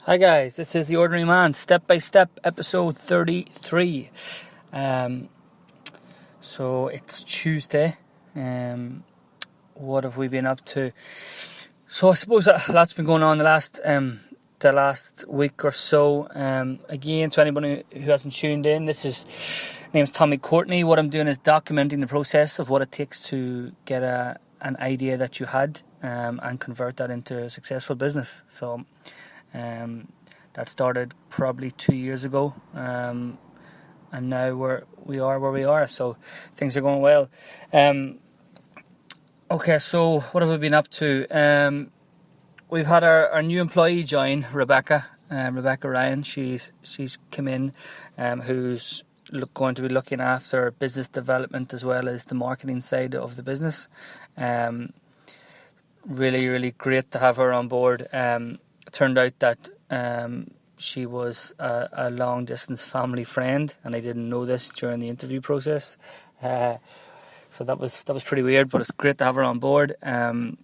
Hi guys, this is The Ordinary Man, Step by Step, episode 33. So it's Tuesday. What have we been up to? So I suppose a lot's been going on the last week or so. Again, to anybody who hasn't tuned in, my name's Tommy Courtney. What I'm doing is documenting the process of what it takes to get an idea that you had and convert that into a successful business. So that started probably 2 years ago, and now we are where we are. So things are going well. Okay, so what have we been up to? We've had our new employee join, Rebecca Ryan. She's come in, who's going to be looking after business development as well as the marketing side of the business. Really, really great to have her on board. It turned out that she was a long distance family friend, and I didn't know this during the interview process. So that was pretty weird, but it's great to have her on board. And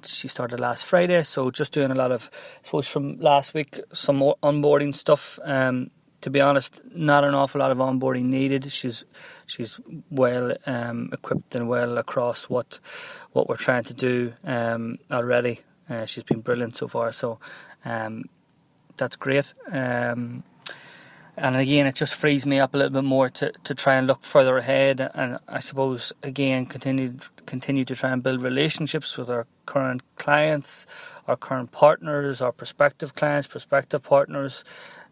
she started last Friday, so just doing a lot of, I suppose, from last week, some more onboarding stuff. To be honest, not an awful lot of onboarding needed. She's well equipped and well across what we're trying to do already. She's been brilliant so far, so that's great. And again, it just frees me up a little bit more to try and look further ahead, and I suppose again continue to try and build relationships with our current clients, our current partners, our prospective clients, prospective partners,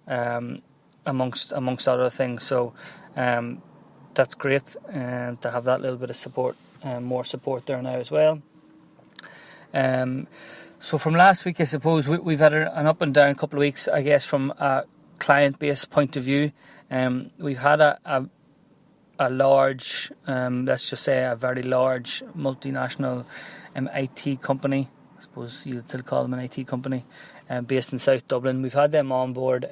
amongst other things. So that's great, to have that little bit of support, more support there now as well. So from last week, I suppose we've had an up and down couple of weeks, I guess, from a client-based point of view. We've had a large, let's just say a very large multinational IT company. I suppose you'd still call them an IT company, based in South Dublin. We've had them on board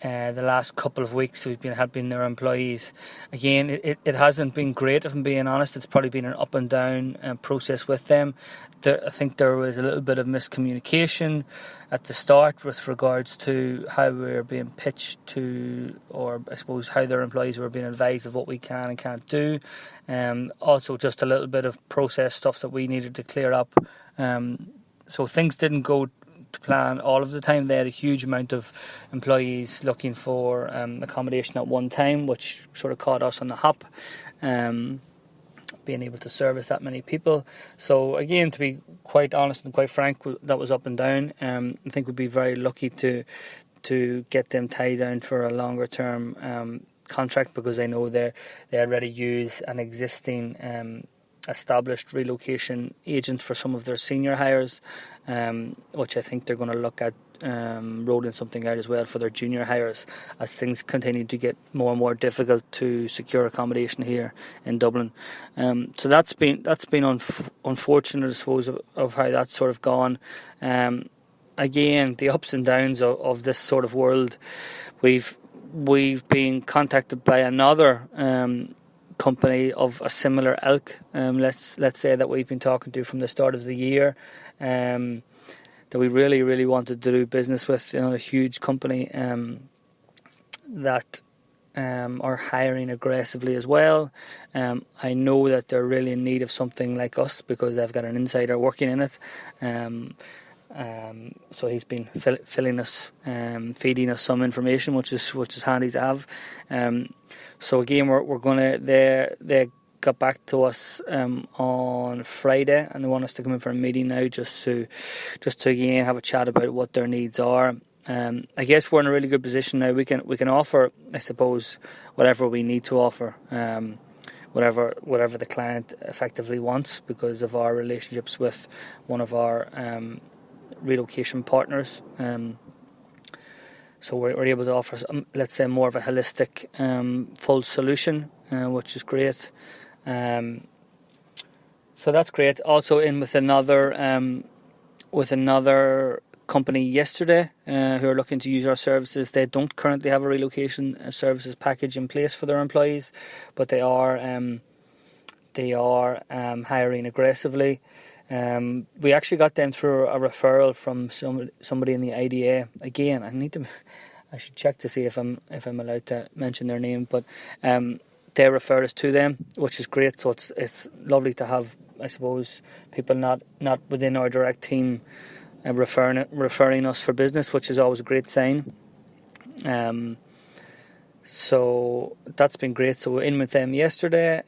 the last couple of weeks. We've been helping their employees. Again, it hasn't been great, if I'm being honest. It's probably been an up and down process with them. I think there was a little bit of miscommunication at the start with regards to how we were being pitched to, or I suppose how their employees were being advised of what we can and can't do. Also just a little bit of process stuff that we needed to clear up. So things didn't go to plan all of the time. They had a huge amount of employees looking for accommodation at one time, which sort of caught us on the hop, being able to service that many people. So again, to be quite honest and quite frank, that was up and down. I think we'd be very lucky to get them tied down for a longer term contract, because I know they already use an existing established relocation agent for some of their senior hires, which I think they're going to look at rolling something out as well for their junior hires, as things continue to get more and more difficult to secure accommodation here in Dublin. So that's been unfortunate, I suppose, of how that's sort of gone. Again, the ups and downs of this sort of world. We've been contacted by another company of a similar ilk, let's say, that we've been talking to from the start of the year, that we really, really wanted to do business with. A huge company that are hiring aggressively as well. I know that they're really in need of something like us, because they've got an insider working in it. So he's been feeding us some information, which is handy to have. So again, we're gonna. They got back to us on Friday, and they want us to come in for a meeting now, just to again have a chat about what their needs are. I guess we're in a really good position now. We can offer, I suppose, whatever we need to offer, whatever the client effectively wants, because of our relationships with one of our relocation partners. So we're able to offer, let's say, more of a holistic, full solution, which is great. So that's great. Also in with another company yesterday, who are looking to use our services. They don't currently have a relocation services package in place for their employees, but they are They are hiring aggressively. We actually got them through a referral from somebody in the IDA. Again, I should check to see if I'm allowed to mention their name, but they referred us to them, which is great. So it's lovely to have, I suppose, people not within our direct team referring us for business, which is always a great sign. So that's been great. So we're in with them yesterday.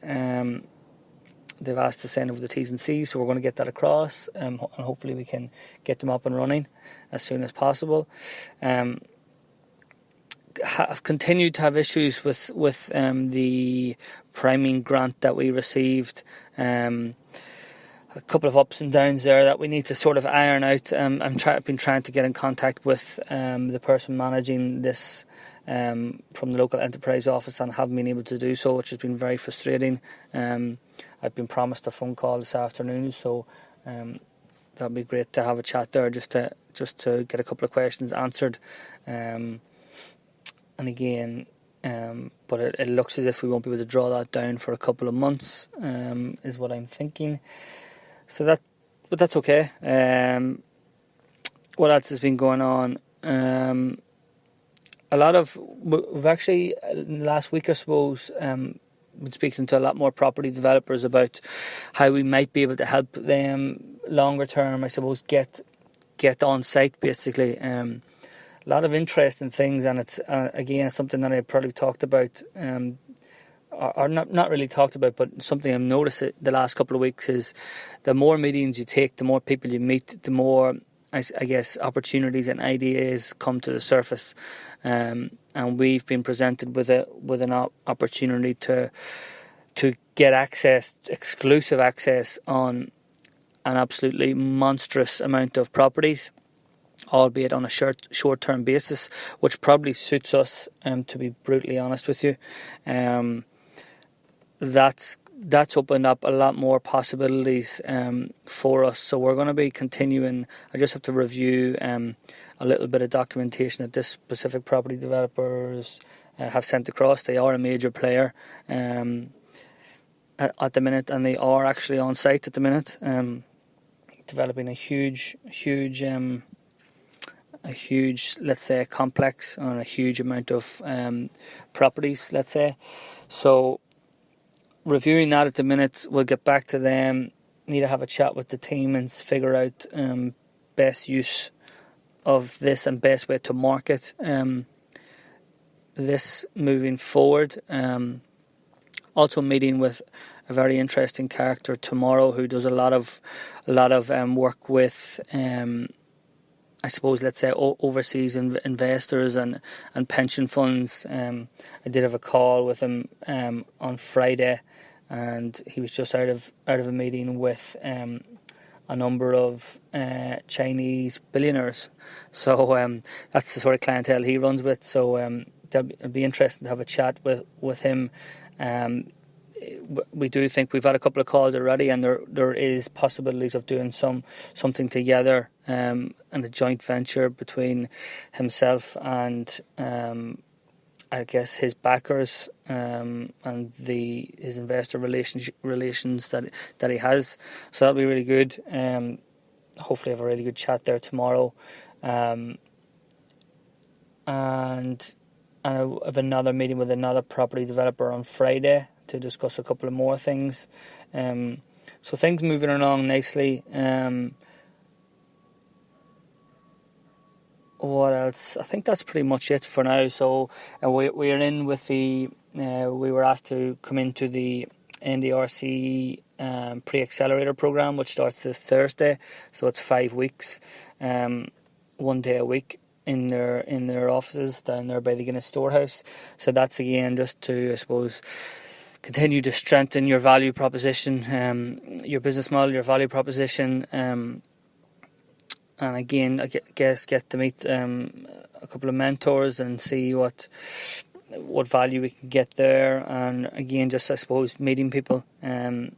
They've asked to send over the T's and C's, so we're going to get that across, and hopefully we can get them up and running as soon as possible. Have continued to have issues with the priming grant that we received. A couple of ups and downs there that we need to sort of iron out. I've been trying to get in contact with the person managing this from the local enterprise office, and haven't been able to do so, which has been very frustrating. I've been promised a phone call this afternoon, so that'd be great to have a chat there, just to get a couple of questions answered. And again, but it looks as if we won't be able to draw that down for a couple of months, is what I'm thinking. But that's okay. What else has been going on? We've actually, in the last week, I suppose, been speaking to a lot more property developers about how we might be able to help them longer term, I suppose, get on site, basically. A lot of interesting things, and it's again something that I probably talked about, or not really talked about, but something I've noticed the last couple of weeks is the more meetings you take, the more people you meet, the more I guess opportunities and ideas come to the surface, and we've been presented with an opportunity to get exclusive access on an absolutely monstrous amount of properties, albeit on a short-term basis, which probably suits us, to be brutally honest with you. That's opened up a lot more possibilities for us. So we're going to be continuing. I just have to review a little bit of documentation that this specific property developers have sent across. They are a major player at the minute, and they are actually on site at the minute, developing a huge, let's say, complex on a huge amount of properties, let's say. So reviewing that at the minute, we'll get back to them. Need to have a chat with the team and figure out best use of this and best way to market this moving forward. Also meeting with a very interesting character tomorrow who does a lot of work with I suppose, let's say, overseas investors and pension funds. I did have a call with him on Friday, and he was just out of a meeting with a number of Chinese billionaires. So that's the sort of clientele he runs with. So it'll be interesting to have a chat with him. We do think we've had a couple of calls already, and there is possibilities of doing something together, and a joint venture between himself and I guess his backers, and his investor relations that he has. So that'll be really good. Hopefully have a really good chat there tomorrow, and I have another meeting with another property developer on Friday to discuss a couple of more things. So things moving along nicely. What else? I think that's pretty much it for now. So we're in with we were asked to come into the NDRC pre-accelerator program, which starts this Thursday. So it's 5 weeks, 1 day a week in their offices down there by the Guinness Storehouse. So that's again just to, I suppose, continue to strengthen your value proposition, your business model, your value proposition, and again, I guess get to meet a couple of mentors and see what value we can get there, and again, just I suppose meeting people in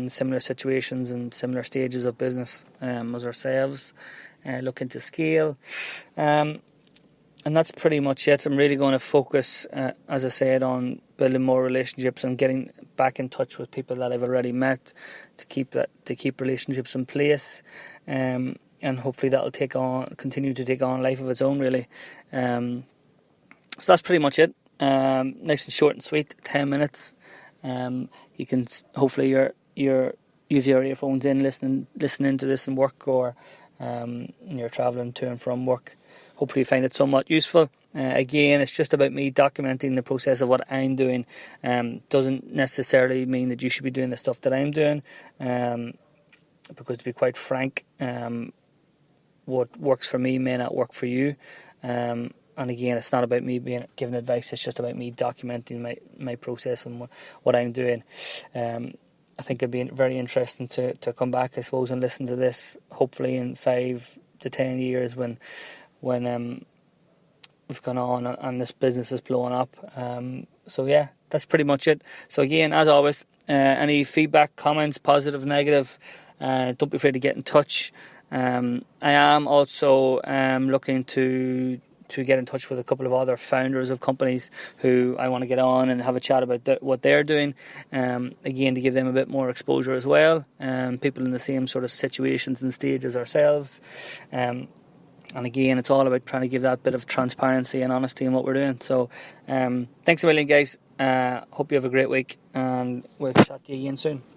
similar situations and similar stages of business as ourselves, looking to scale. And that's pretty much it. I'm really going to focus, as I said, on building more relationships and getting back in touch with people that I've already met, to keep relationships in place, and hopefully that'll continue to take on life of its own, really. So that's pretty much it. Nice and short and sweet, 10 minutes. You can hopefully you have your earphones in, listening to this in work, or you're travelling to and from work. Hopefully you find it somewhat useful. Again, it's just about me documenting the process of what I'm doing. Doesn't necessarily mean that you should be doing the stuff that I'm doing, because to be quite frank, what works for me may not work for you. And again, it's not about me giving advice, it's just about me documenting my process and what I'm doing. I think it'd be very interesting to come back, I suppose, and listen to this, hopefully in 5 to 10 years when we've gone on and this business is blowing up. So yeah, that's pretty much it. So again, as always, any feedback, comments, positive, negative, don't be afraid to get in touch. I am also looking to get in touch with a couple of other founders of companies who I want to get on and have a chat about what they're doing, again, to give them a bit more exposure as well, people in the same sort of situations and stage as ourselves. And again, it's all about trying to give that bit of transparency and honesty in what we're doing. So thanks a million, guys. Hope you have a great week, and we'll chat to you again soon.